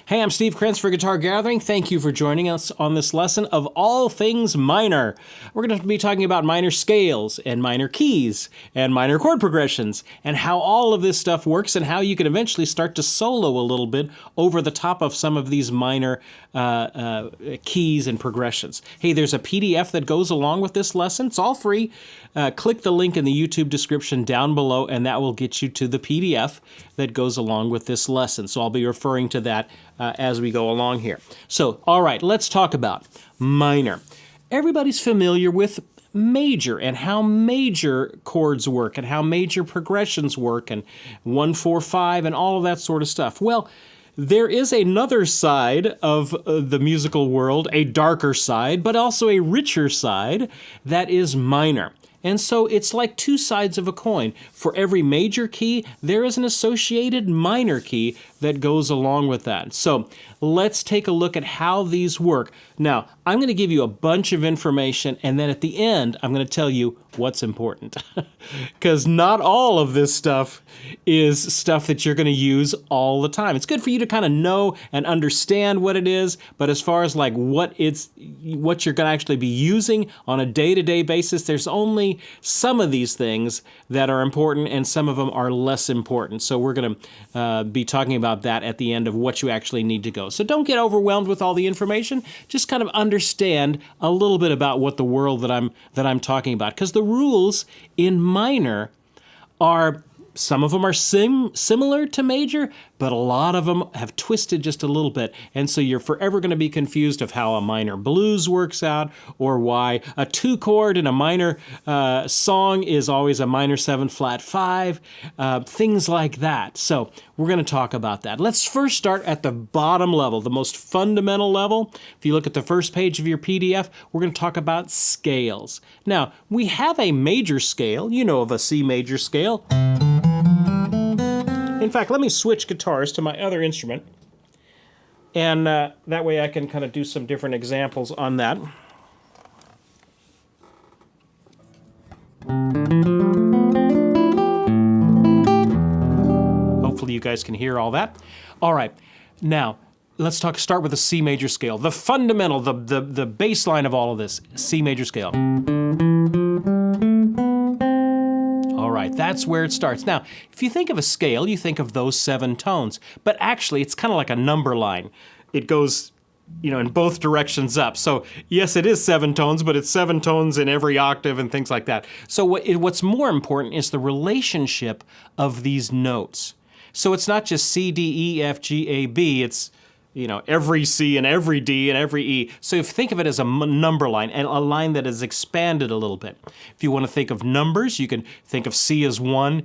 Hey, I'm Steve Krenz for Guitar Gathering. Thank you for joining us on this lesson of all things minor. We're going to be talking about minor scales and minor keys and minor chord progressions and how all of this stuff works and how you can eventually start to solo a little bit over the top of some of these minor keys and progressions. Hey, there's a PDF that goes along with this lesson. It's all free. Click the link in the YouTube description down below and that will get you to the PDF that goes along with this lesson. So I'll be referring to that as we go along here. So, all right, let's talk about minor. Everybody's familiar with major and how major chords work and how major progressions work and 1, 4, 5 and all of that sort of stuff. Well, there is another side of the musical world, a darker side, but also a richer side that is minor. And so it's like two sides of a coin. For every major key, there is an associated minor key that goes along with that. So let's take a look at how these work. Now, I'm going to give you a bunch of information, and then at the end, I'm going to tell you what's important. Because not all of this stuff is stuff that you're going to use all the time. It's good for you to kind of know and understand what it is, but as far as like what you're going to actually be using on a day-to-day basis, there's only some of these things that are important and some of them are less important. So we're going to be talking about that at the end of what you actually need to go. So don't get overwhelmed with all the information. Just kind of understand a little bit about what the world that I'm talking about. Because the rules in minor are, some of them are similar to major, but a lot of them have twisted just a little bit. And so you're forever going to be confused of how a minor blues works out or why a 2-chord in a minor song is always a minor 7 flat 5, things like that. So we're going to talk about that. Let's first start at the bottom level, the most fundamental level. If you look at the first page of your PDF, we're going to talk about scales. Now, we have a major scale. You know of a C major scale. In fact, let me switch guitars to my other instrument, and that way I can kind of do some different examples on that. Hopefully you guys can hear all that. All right, now let's start with the C major scale. The fundamental, the baseline of all of this, C major scale. That's where it starts. Now, if you think of a scale, you think of those 7 tones, but actually it's kind of like a number line. It goes, in both directions up. So yes, it is 7 tones, but it's 7 tones in every octave and things like that. So what's more important is the relationship of these notes. So it's not just C, D, E, F, G, A, B. It's every C and every D and every E. So if you think of it as a number line and a line that is expanded a little bit. If you want to think of numbers, you can think of C as 1,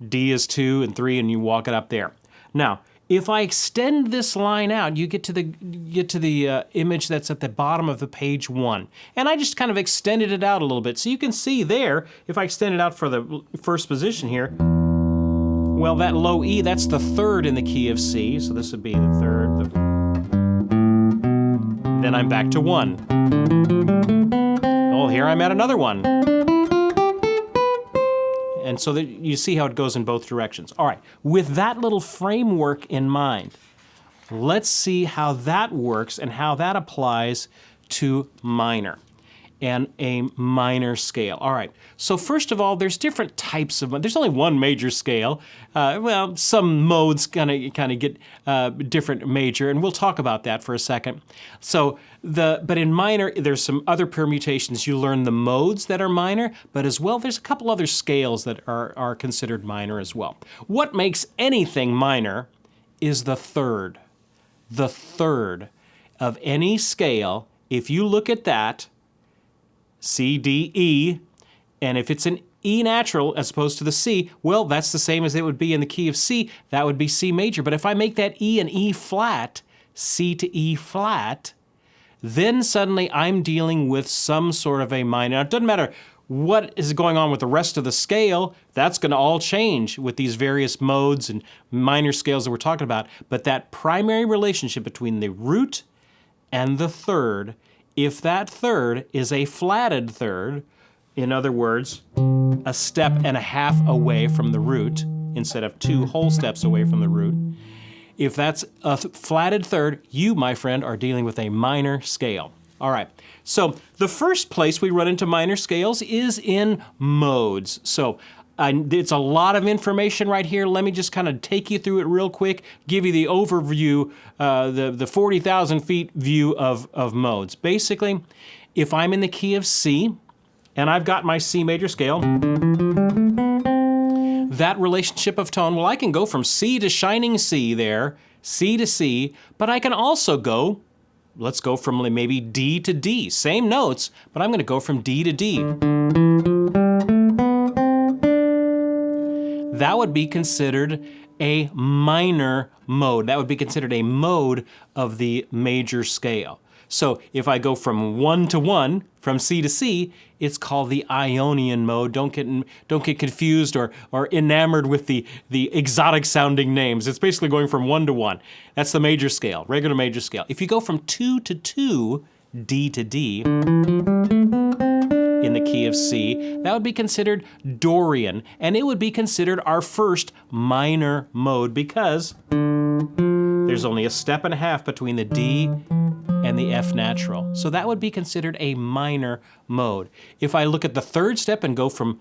D as 2 and 3, and you walk it up there. Now, if I extend this line out, you get to the image that's at the bottom of the page 1. And I just kind of extended it out a little bit. So you can see there, if I extend it out for the first position here, well, that low E, that's the 3rd in the key of C. So this would be the 3rd. Then I'm back to 1. Oh, here I'm at another 1. And so that you see how it goes in both directions. All right, with that little framework in mind, let's see how that works and how that applies to minor and a minor scale. All right, so first of all, there's different types of, there's only one major scale. Well, some modes kind of get different major, and we'll talk about that for a second. So, but in minor, there's some other permutations. You learn the modes that are minor, but as well, there's a couple other scales that are considered minor as well. What makes anything minor is the 3rd. The 3rd of any scale, if you look at that, C, D, E, and if it's an E natural as opposed to the C, well, that's the same as it would be in the key of C. That would be C major. But if I make that E an E flat, C to E flat, then suddenly I'm dealing with some sort of a minor. Now, it doesn't matter what is going on with the rest of the scale. That's going to all change with these various modes and minor scales that we're talking about. But that primary relationship between the root and the 3rd, if that 3rd is a flatted 3rd, in other words, a step and a half away from the root instead of 2 whole steps away from the root, If that's a flatted third, you, my friend, are dealing with a minor scale. All right, so the first place we run into minor scales is in modes. So it's a lot of information right here. Let me just kind of take you through it real quick, give you the overview, the 40,000 feet view of modes. Basically, if I'm in the key of C, and I've got my C major scale, that relationship of tone, well, I can go from C to shining C there, C to C, but I can also go, let's go from maybe D to D. Same notes, but I'm going to go from D to D. That would be considered a minor mode. That would be considered a mode of the major scale. So if I go from 1 to 1, from C to C, it's called the Ionian mode. Don't get confused or enamored with the exotic sounding names. It's basically going from 1 to 1. That's the major scale, regular major scale. If you go from 2 to 2, D to D, in the key of C, that would be considered Dorian, and it would be considered our first minor mode because there's only a step and a half between the D and the F natural. So that would be considered a minor mode. If I look at the third step and go from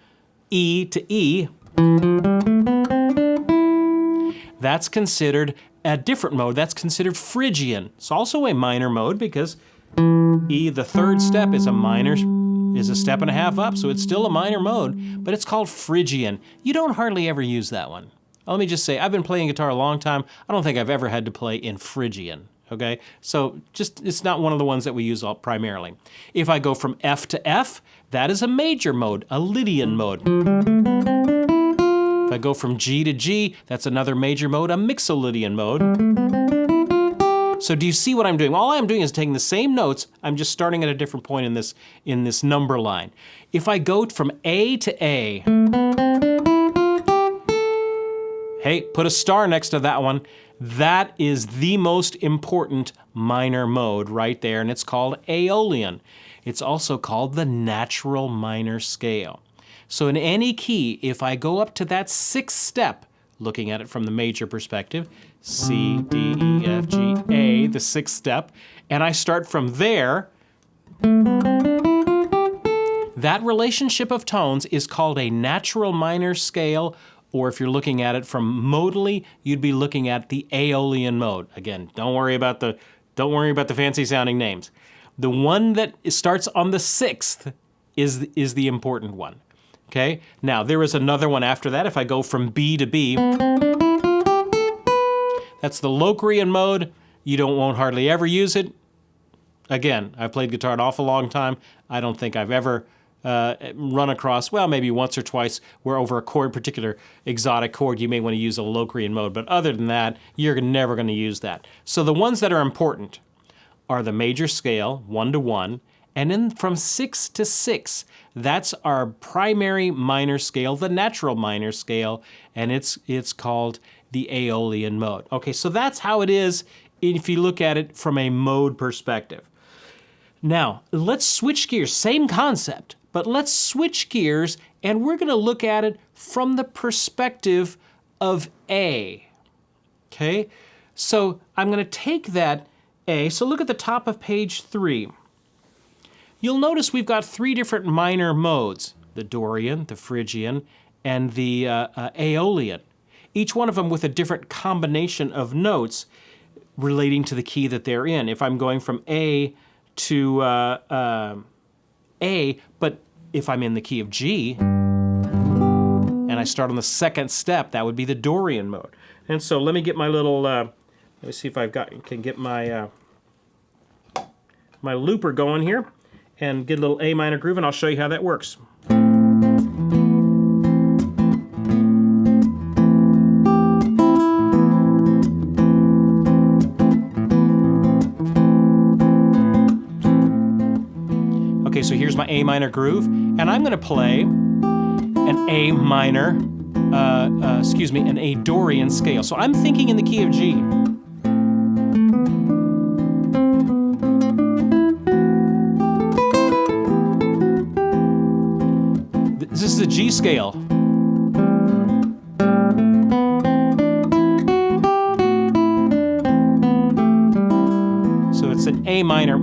E to E, that's considered a different mode. That's considered Phrygian. It's also a minor mode because E, the third step, is a step and a half up, so it's still a minor mode, but it's called Phrygian. You don't hardly ever use that one. Let me just say, I've been playing guitar a long time. I don't think I've ever had to play in Phrygian, okay? So it's not one of the ones that we use primarily. If I go from F to F, that is a major mode, a Lydian mode. If I go from G to G, that's another major mode, a Mixolydian mode. So do you see what I'm doing? All I'm doing is taking the same notes, I'm just starting at a different point in this number line. If I go from A to A, hey, put a star next to that one. That is the most important minor mode right there, and it's called Aeolian. It's also called the natural minor scale. So in any key, if I go up to that sixth step, looking at it from the major perspective, C, D, E, F, G, A, the sixth step, and I start from there, that relationship of tones is called a natural minor scale, or if you're looking at it from modally, you'd be looking at the Aeolian mode. Again, don't worry about the fancy sounding names. The one that starts on the sixth is the important one. Okay? Now, there is another one after that. If I go from B to B, that's the Locrian mode. You won't hardly ever use it. Again, I've played guitar an awful long time. I don't think I've ever run across, well, maybe once or twice, where over a chord, particular exotic chord, you may want to use a Locrian mode. But other than that, you're never going to use that. So the ones that are important are the major scale, 1 to 1, and then from 6 to 6, that's our primary minor scale, the natural minor scale, and it's called the Aeolian mode. Okay, so that's how it is if you look at it from a mode perspective. Now, let's switch gears. Same concept, but let's switch gears, and we're going to look at it from the perspective of A. Okay, so I'm going to take that A. So look at the top of page 3. You'll notice we've got 3 different minor modes, the Dorian, the Phrygian, and the Aeolian. Each one of them with a different combination of notes relating to the key that they're in. If I'm going from A to A, but if I'm in the key of G, and I start on the second step, that would be the Dorian mode. And so let me get my little, let me see if can get my, my looper going here, and get a little A minor groove, and I'll show you how that works. Okay, so here's my A minor groove, and I'm going to play an A minor, an A Dorian scale. So I'm thinking in the key of G. This is the G scale. It's an A minor,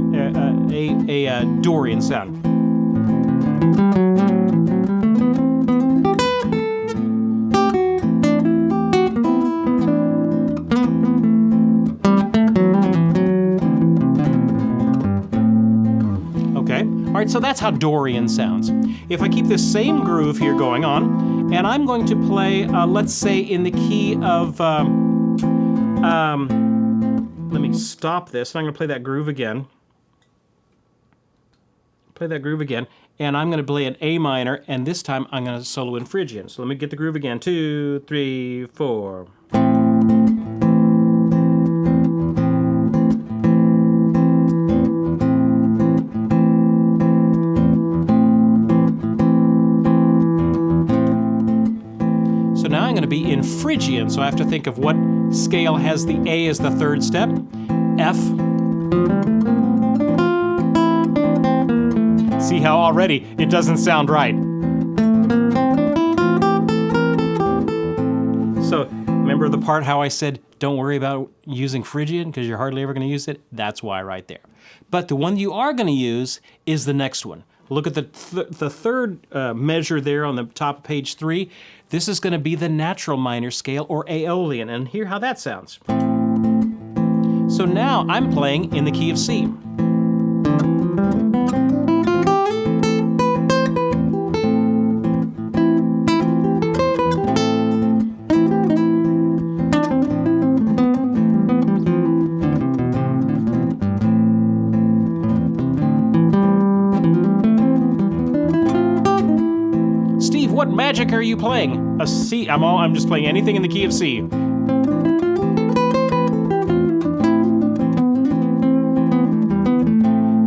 a Dorian sound. All right, so that's how Dorian sounds. If I keep this same groove here going on, and I'm going to play, let's say, in the key of, let me stop this, and I'm going to play that groove again. And I'm going to play an A minor, and this time I'm going to solo in Phrygian. So let me get the groove again. 2, 3, 4. Now I'm going to be in Phrygian, so I have to think of what scale has the A as the third step. F. See how already it doesn't sound right. So remember the part how I said don't worry about using Phrygian because you're hardly ever going to use it? That's why right there. But the one you are going to use is the next one. Look at the third measure there on the top of page 3. This is going to be the natural minor scale, or Aeolian, and hear how that sounds. So now I'm playing in the key of C. What magic are you playing? A C. I'm just playing anything in the key of C.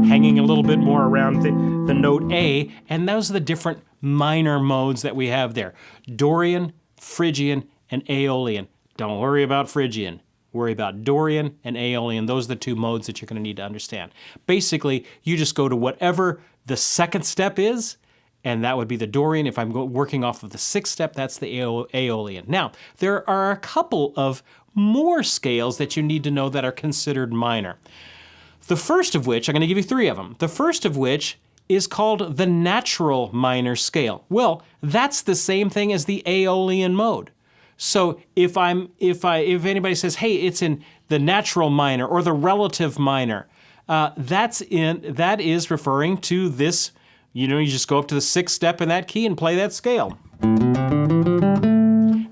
Hanging a little bit more around the note A, and those are the different minor modes that we have there. Dorian, Phrygian, and Aeolian. Don't worry about Phrygian. Worry about Dorian and Aeolian. Those are the two modes that you're going to need to understand. Basically, you just go to whatever the second step is, and that would be the Dorian. If I'm working off of the sixth step, that's the Aeolian. Now, there are a couple of more scales that you need to know that are considered minor. The first of which, I'm going to give you 3 of them. The first of which is called the natural minor scale. Well, that's the same thing as the Aeolian mode. So if anybody says, hey, it's in the natural minor or the relative minor, that is referring to this. You just go up to the 6th step in that key and play that scale.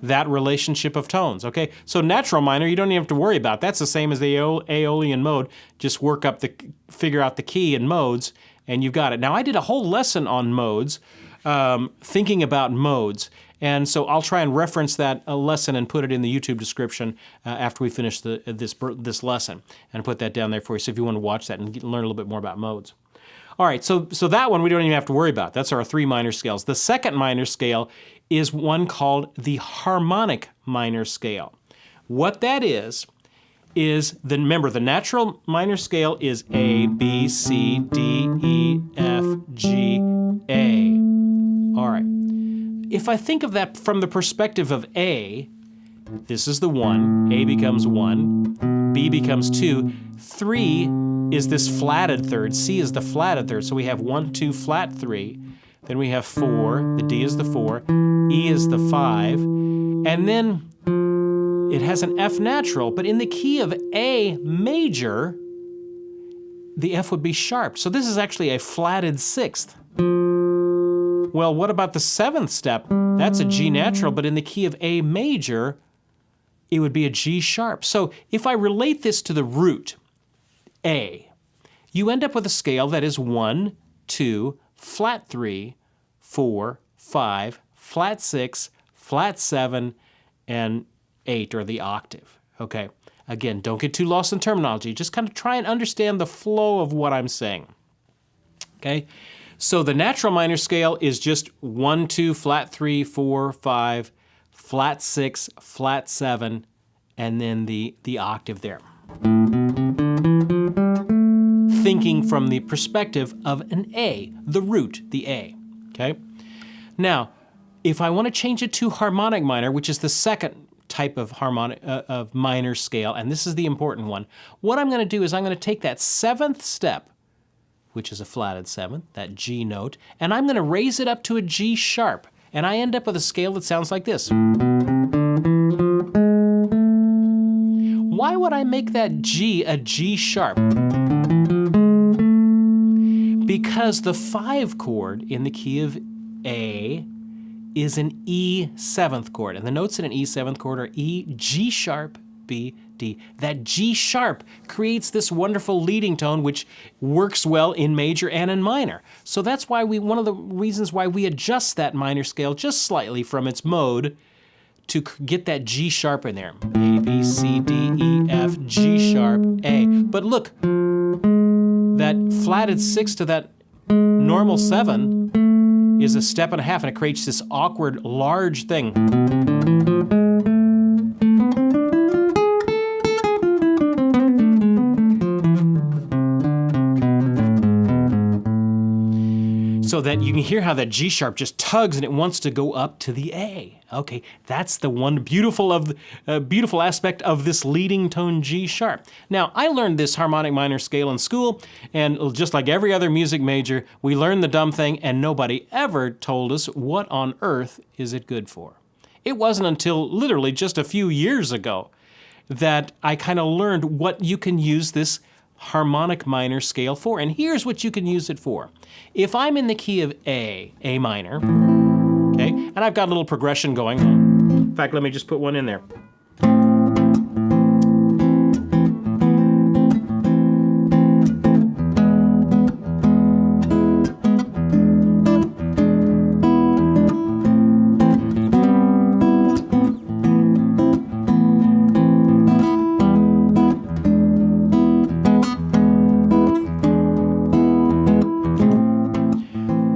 That relationship of tones, okay? So natural minor, you don't even have to worry about. That's the same as the Aeolian mode. Just figure out the key and modes, and you've got it. Now, I did a whole lesson on modes, thinking about modes, and so I'll try and reference that lesson and put it in the YouTube description after we finish this lesson, and put that down there for you, so if you want to watch that and learn a little bit more about modes. All right, so that one we don't even have to worry about. That's our 3 minor scales. The second minor scale is one called the harmonic minor scale. What that is remember, the natural minor scale is A, B, C, D, E, F, G, A. All right. If I think of that from the perspective of A, this is the 1, A becomes 1, B becomes 2, 3 is this flatted third, C is the flatted third, so we have 1, 2, flat 3, then we have 4, the D is the 4, E is the 5, and then it has an F natural, but in the key of A major, the F would be sharp. So this is actually a flatted 6th. Well, what about the 7th step? That's a G natural, but in the key of A major, it would be a G sharp. So if I relate this to the root, A, you end up with a scale that is 1, 2, flat 3, 4, 5, flat 6, flat 7, and 8, or the octave, okay? Again, don't get too lost in terminology. Just kind of try and understand the flow of what I'm saying, okay? So the natural minor scale is just 1, 2, flat 3, 4, 5, flat 6, flat 7, and then the octave there. Thinking from the perspective of an A, the root, the A, okay? Now, if I want to change it to harmonic minor, which is the second type of harmonic of minor scale, and this is the important one. What I'm going to do is I'm going to take that 7th step, which is a flatted 7th, that G note, and I'm going to raise it up to a G sharp, and I end up with a scale that sounds like this. Why would I make that G a G sharp? Because the 5 chord in the key of A is an E 7th chord, and the notes in an E 7th chord are E, G sharp, B, D. That G sharp creates this wonderful leading tone which works well in major and in minor. So that's why one of the reasons why we adjust that minor scale just slightly from its mode to get that G sharp in there. A, B, C, D, E, F, G sharp, A. But look, that flatted 6 to that normal 7 is a step and a half, and it creates this awkward, large thing. So that you can hear how that G sharp just tugs and it wants to go up to the A. Okay, that's the one beautiful aspect of this leading tone G sharp. Now, I learned this harmonic minor scale in school, and just like every other music major, we learned the dumb thing, and nobody ever told us what on earth is it good for. It wasn't until literally just a few years ago that I kind of learned what you can use this harmonic minor scale for, and here's what you can use it for. If I'm in the key of A minor, okay, and I've got a little progression going on. In fact, let me just put one in there.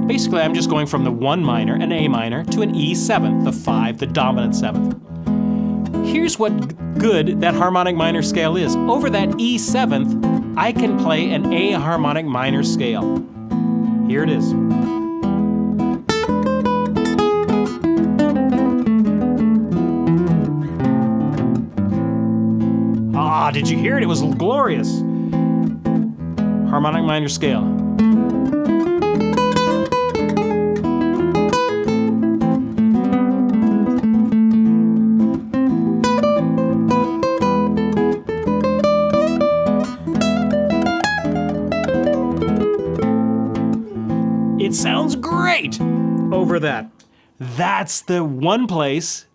Basically, I'm just going from the 1 minor, an A minor, to an E 7th, the 5, the dominant 7th. Here's what good that harmonic minor scale is. Over that E 7th, I can play an A harmonic minor scale. Here it is. Ah, did you hear it? It was glorious. Harmonic minor scale. It sounds great over that. That's the one place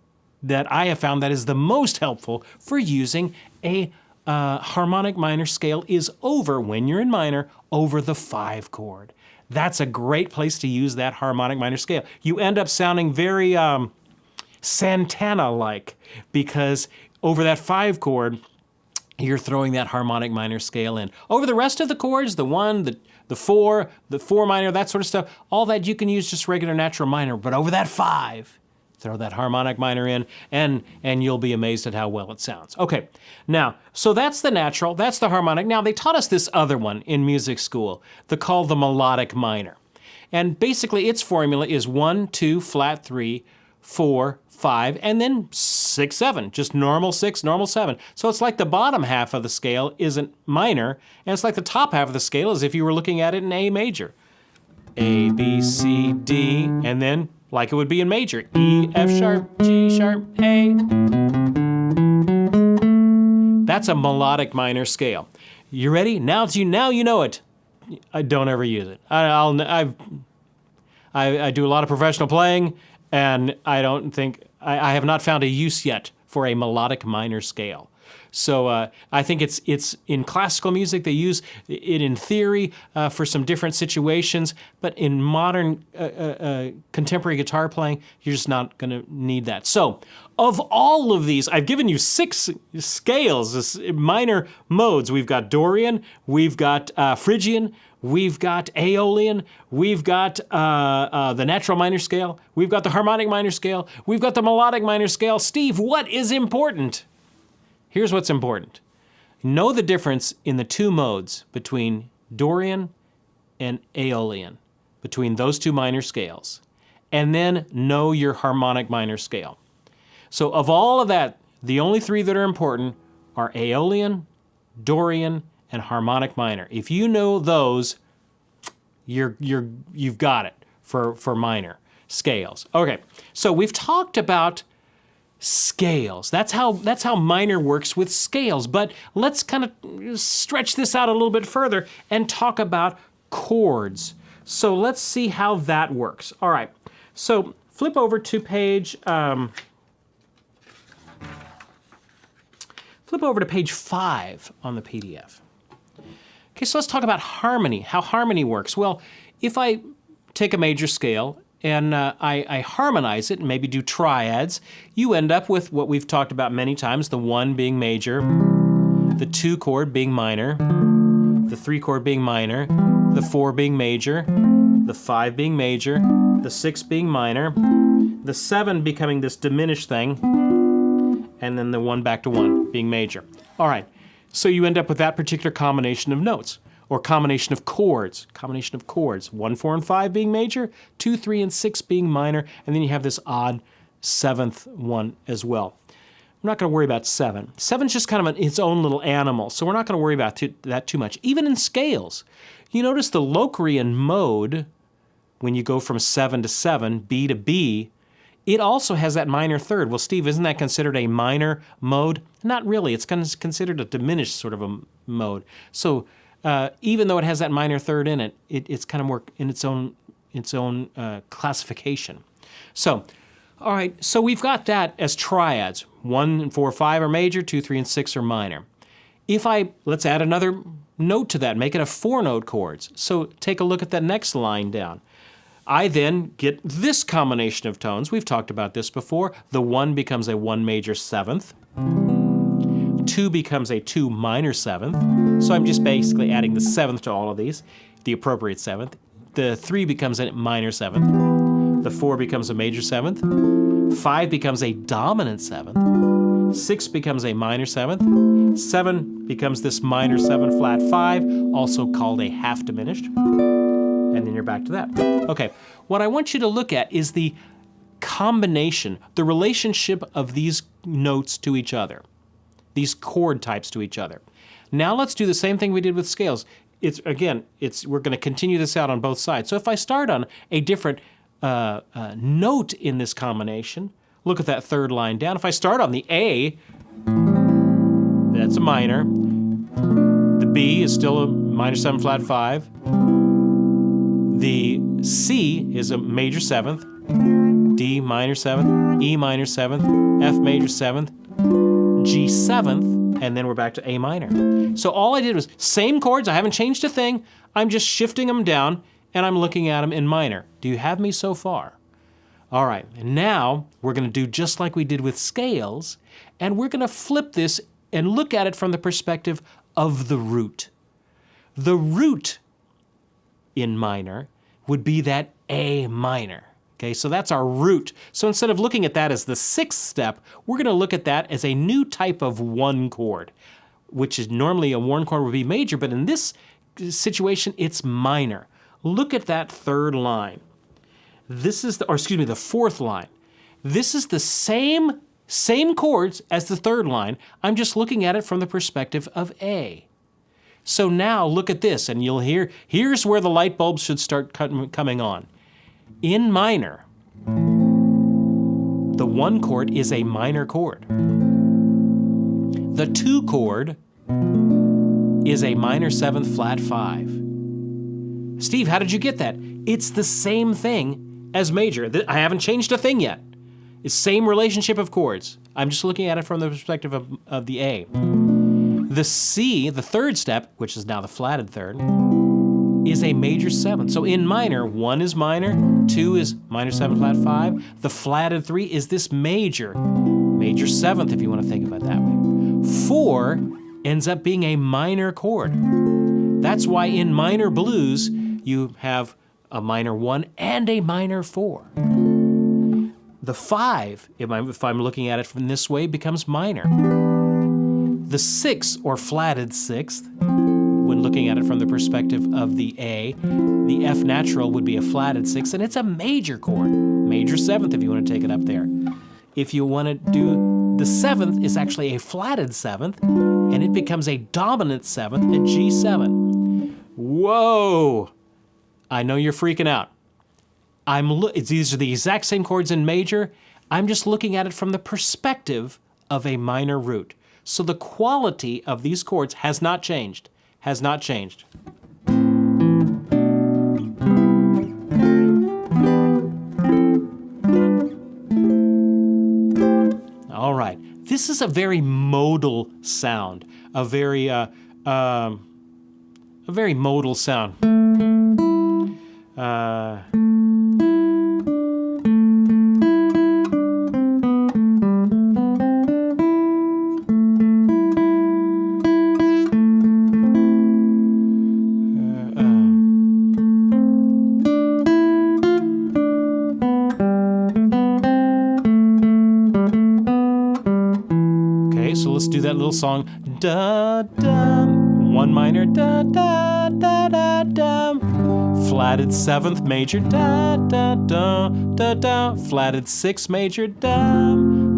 that I have found that is the most helpful for using a harmonic minor scale is over, when you're in minor, over the 5 chord. That's a great place to use that harmonic minor scale. You end up sounding very Santana-like, because over that 5 chord, you're throwing that harmonic minor scale in. Over the rest of the chords, the 1, the 4, the 4 minor, that sort of stuff, all that you can use just regular natural minor, but over that 5, throw that harmonic minor in, and you'll be amazed at how well it sounds. Okay, now, so that's the natural, that's the harmonic. Now, they taught us this other one in music school, called the melodic minor. And basically, its formula is 1, 2, flat 3, 4, 5, and then 6, 7, just normal 6, normal 7. So it's like the bottom half of the scale isn't minor, and it's like the top half of the scale as if you were looking at it in A major. A, B, C, D, and then, like it would be in major, E, F sharp, G sharp, A. That's a melodic minor scale. You ready? Now you know it. I don't ever use it. I do a lot of professional playing, and I don't think, I have not found a use yet for a melodic minor scale. So I think it's in classical music, they use it in theory for some different situations, but in modern contemporary guitar playing, you're just not going to need that. So of all of these, I've given you 6 scales, minor modes. We've got Dorian, we've got Phrygian, we've got Aeolian, we've got the natural minor scale, we've got the harmonic minor scale, we've got the melodic minor scale. Steve, what is important? Here's what's important. Know the difference in the 2 modes between Dorian and Aeolian, between those 2 minor scales, and then know your harmonic minor scale. So of all of that, The only three that are important are Aeolian, Dorian, and harmonic minor. If you know those, you've got it for minor scales. Okay, so we've talked about scales. That's how minor works with scales. But let's kind of stretch this out a little bit further and talk about chords. So let's see how that works. All right. So flip over to page 5 on the PDF. Okay, so let's talk about harmony, how harmony works. Well, if I take a major scale and I harmonize it and maybe do triads, you end up with what we've talked about many times, the 1 being major, the 2 chord being minor, the 3 chord being minor, the 4 being major, the 5 being major, the 6 being minor, the 7 becoming this diminished thing, and then the 1 back to 1 being major. All right, so you end up with that particular combination of notes, or combination of chords. 1, 4, and 5 being major, 2, 3, and 6 being minor, and then you have this odd 7th one as well. I'm not going to worry about 7. 7's just kind of its own little animal, so we're not going to worry about that too much. Even in scales, you notice the Locrian mode, when you go from 7 to 7, B to B, it also has that minor third. Well, Steve, isn't that considered a minor mode? Not really. It's considered a diminished sort of a mode. So even though it has that minor third in it, it's kind of more in its own classification. So, all right, so we've got that as triads. 1 and 4, 5 are major, 2, 3, and 6 are minor. Let's add another note to that, make it a 4-note chords. So take a look at that next line down. I then get this combination of tones. We've talked about this before. The 1 becomes a 1 major 7th. 2 becomes a 2 minor 7th. So I'm just basically adding the 7th to all of these, the appropriate 7th. The 3 becomes a minor 7th. The 4 becomes a major 7th. 5 becomes a dominant 7th. 6 becomes a minor 7th. 7 becomes this minor 7 flat 5, also called a half diminished. And then you're back to that. Okay, what I want you to look at is the combination, the relationship of these notes to each other, these chord types to each other. Now let's do the same thing we did with scales. We're going to continue this out on both sides. So if I start on a different note in this combination, look at that third line down. If I start on the A, that's a minor. The B is still a minor 7 flat 5. The C is a major 7th, D minor 7th, E minor 7th, F major 7th, G 7th, and then we're back to A minor. So all I did was same chords, I haven't changed a thing, I'm just shifting them down and I'm looking at them in minor. Do you have me so far? All right, and now we're going to do just like we did with scales, and we're going to flip this and look at it from the perspective of the root. The root in minor would be that A minor. Okay, so that's our root. So instead of looking at that as the 6th step, we're going to look at that as a new type of 1 chord, which is normally a 1 chord would be major, but in this situation, it's minor. Look at that third line. This is the 4th line. This is the same chords as the third line. I'm just looking at it from the perspective of A. So now look at this, and you'll here's where the light bulbs should start coming on. In minor, the 1 chord is a minor chord. The 2 chord is a minor 7th flat 5. Steve, how did you get that? It's the same thing as major. I haven't changed a thing yet. It's same relationship of chords. I'm just looking at it from the perspective of the A. The C, the 3rd step, which is now the flatted 3rd, is a major 7th. So in minor, 1 is minor, 2 is minor 7 flat 5. The flatted 3 is this major 7th, if you want to think of it that way. 4 ends up being a minor chord. That's why in minor blues, you have a minor 1 and a minor 4. The 5, if I'm looking at it from this way, becomes minor. The 6, or flatted 6th, when looking at it from the perspective of the A, the F natural would be a flatted 6th, and it's a major chord, major 7th if you want to take it up there. If you want to do The seventh is actually a flatted seventh, and it becomes a dominant seventh at G7. Whoa! I know you're freaking out. These are the exact same chords in major. I'm just looking at it from the perspective of a minor root. So the quality of these chords has not changed. Has not changed. All right. This is a very modal sound. A very modal sound. So let's do that little song. Da da, one minor, da da da da da. Flatted seventh major, da da da da da. Flatted sixth major, da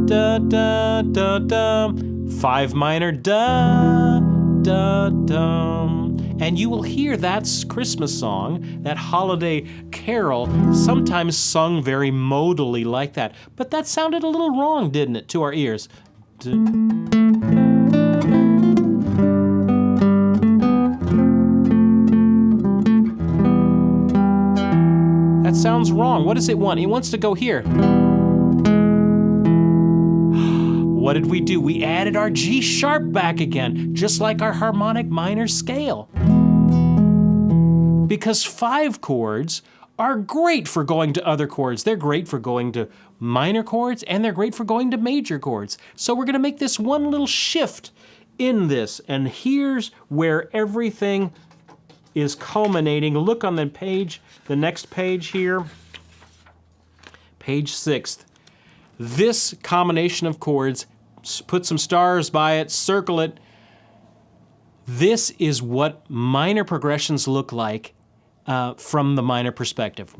da da da da. Five minor, da da da. And you will hear that Christmas song, that holiday carol, sometimes sung very modally like that. But that sounded a little wrong, didn't it, to our ears? That sounds wrong. What does it want? It wants to go here. What did we do? We added our G sharp back again, just like our harmonic minor scale. Because 5 chords are great for going to other chords. They're great for going to minor chords, and they're great for going to major chords. So we're going to make this one little shift in this, and here's where everything is culminating. Look on the page, the next page here, page 6. This combination of chords, put some stars by it, circle it. This is what minor progressions look like from the minor perspective.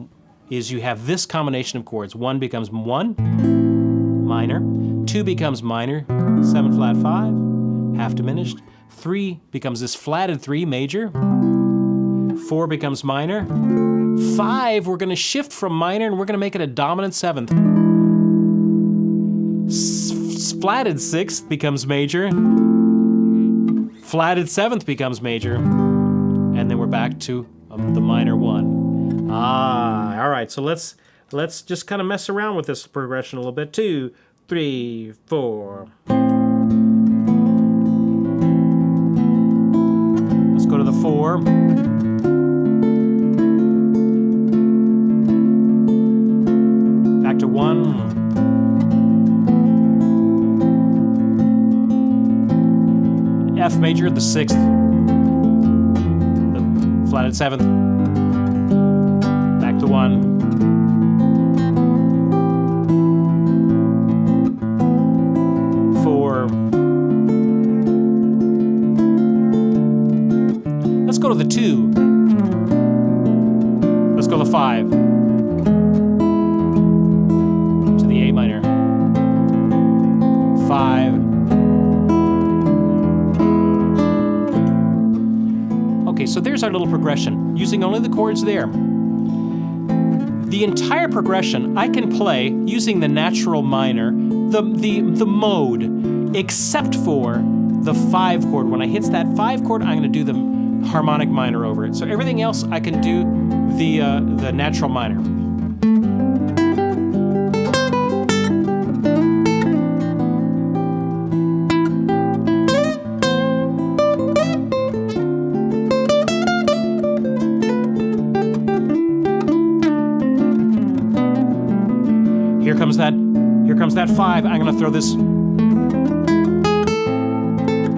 Is you have this combination of chords. 1 becomes 1, minor. 2 becomes minor, 7 flat 5, half diminished. 3 becomes this flatted 3, major. 4 becomes minor. 5, we're going to shift from minor and we're going to make it a dominant 7th. Flatted 6th becomes major. Flatted 7th becomes major. And then we're back to the minor 1. All right, so let's just kind of mess around with this progression a little bit. 2, 3, 4. Let's go to the 4. Back to 1. F major, the 6th. The flatted 7th. Back to 1. Let's go to the 2. Let's go to the 5. To the A minor. 5. Okay, so there's our little progression, using only the chords there. The entire progression I can play using the natural minor, the mode, except for the 5 chord. When I hit that 5 chord, I'm going to do the harmonic minor over it. So everything else I can do the natural minor. Here comes that 5. I'm going to throw this.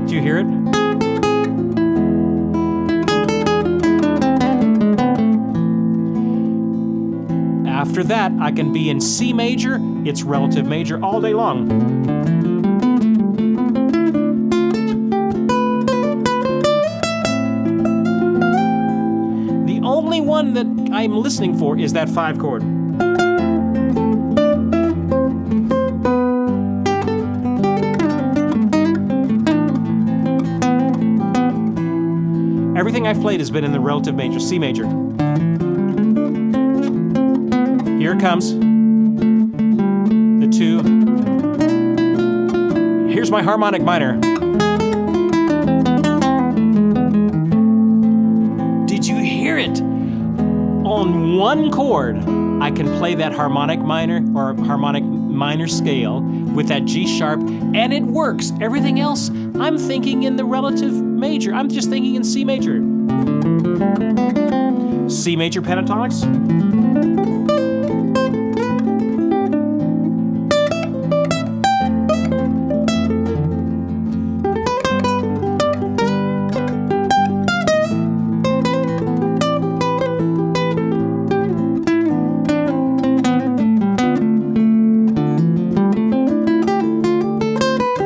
Do you hear it? After that, I can be in C major. It's relative major all day long. The only one that I'm listening for is that 5 chord. Everything I've played has been in the relative major, C major. Here it comes. The 2. Here's my harmonic minor. Did you hear it? On one chord, I can play that harmonic minor or harmonic minor scale with that G sharp, and it works. Everything else, I'm thinking in the relative major. I'm just thinking in C major. C major pentatonics.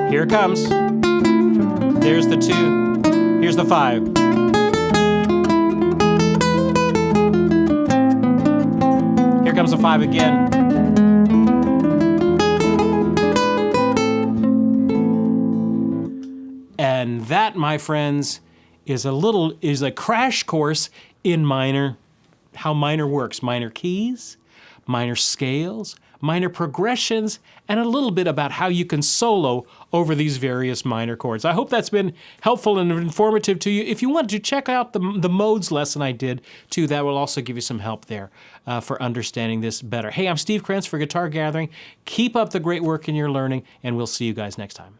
Here it comes. There's the 2. Here's the 5. Here comes the 5 again. And that, my friends, is a crash course in minor, how minor works. Minor keys, minor scales, minor progressions, and a little bit about how you can solo over these various minor chords. I hope that's been helpful and informative to you. If you want to check out the modes lesson I did, too, that will also give you some help there for understanding this better. Hey, I'm Steve Krenz for Guitar Gathering. Keep up the great work in your learning, and we'll see you guys next time.